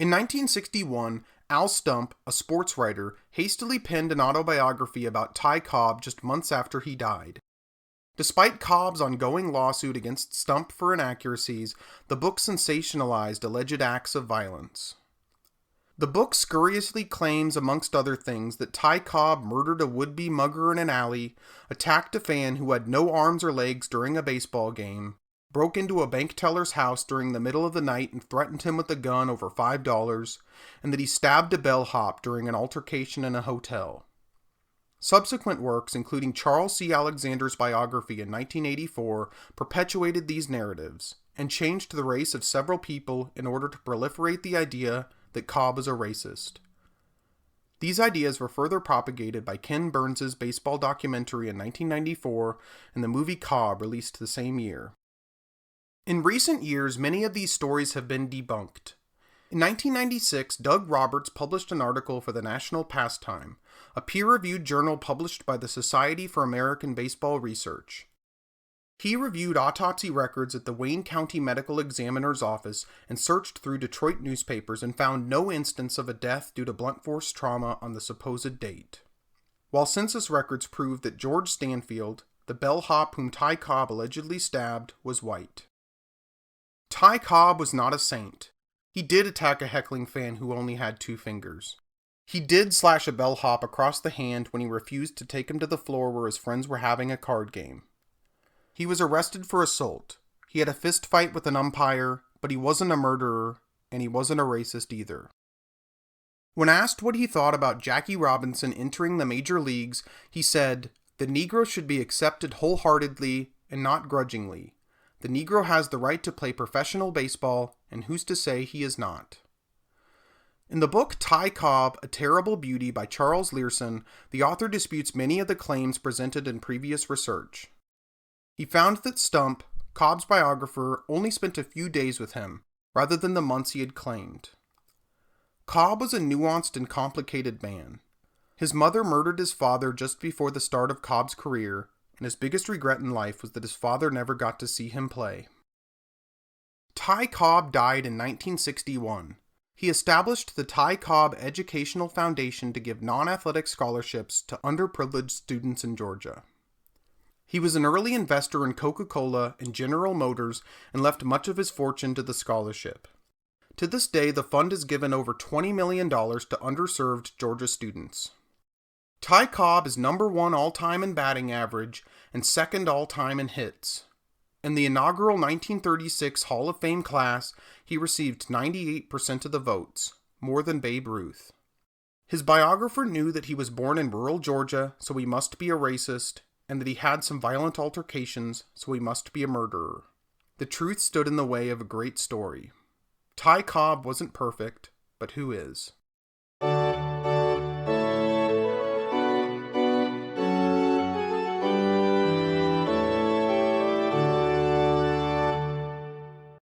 In 1961, Al Stump, a sports writer, hastily penned an autobiography about Ty Cobb just months after he died. Despite Cobb's ongoing lawsuit against Stump for inaccuracies, the book sensationalized alleged acts of violence. The book scurrilously claims, amongst other things, that Ty Cobb murdered a would-be mugger in an alley, attacked a fan who had no arms or legs during a baseball game, broke into a bank teller's house during the middle of the night and threatened him with a gun over $5, and that he stabbed a bellhop during an altercation in a hotel. Subsequent works, including Charles C. Alexander's biography in 1984, perpetuated these narratives, and changed the race of several people in order to proliferate the idea that Cobb was a racist. These ideas were further propagated by Ken Burns' baseball documentary in 1994 and the movie Cobb, released the same year. In recent years, many of these stories have been debunked. In 1996, Doug Roberts published an article for the National Pastime, a peer-reviewed journal published by the Society for American Baseball Research. He reviewed autopsy records at the Wayne County Medical Examiner's office and searched through Detroit newspapers and found no instance of a death due to blunt force trauma on the supposed date. While census records proved that George Stanfield, the bellhop whom Ty Cobb allegedly stabbed, was white. Ty Cobb was not a saint. He did attack a heckling fan who only had 2 fingers. He did slash a bellhop across the hand when he refused to take him to the floor where his friends were having a card game. He was arrested for assault. He had a fist fight with an umpire, but he wasn't a murderer, and he wasn't a racist either. When asked what he thought about Jackie Robinson entering the major leagues, he said, "The Negro should be accepted wholeheartedly and not grudgingly. The Negro has the right to play professional baseball, and who's to say he is not?" In the book Ty Cobb, A Terrible Beauty by Charles Learson, the author disputes many of the claims presented in previous research. He found that Stump, Cobb's biographer, only spent a few days with him, rather than the months he had claimed. Cobb was a nuanced and complicated man. His mother murdered his father just before the start of Cobb's career, and his biggest regret in life was that his father never got to see him play. Ty Cobb died in 1961. He established the Ty Cobb Educational Foundation to give non-athletic scholarships to underprivileged students in Georgia. He was an early investor in Coca-Cola and General Motors and left much of his fortune to the scholarship. To this day, the fund has given over $20 million to underserved Georgia students. Ty Cobb is number 1 all-time in batting average and second all-time in hits. In the inaugural 1936 Hall of Fame class, he received 98% of the votes, more than Babe Ruth. His biographer knew that he was born in rural Georgia, so he must be a racist, and that he had some violent altercations, so he must be a murderer. The truth stood in the way of a great story. Ty Cobb wasn't perfect, but who is?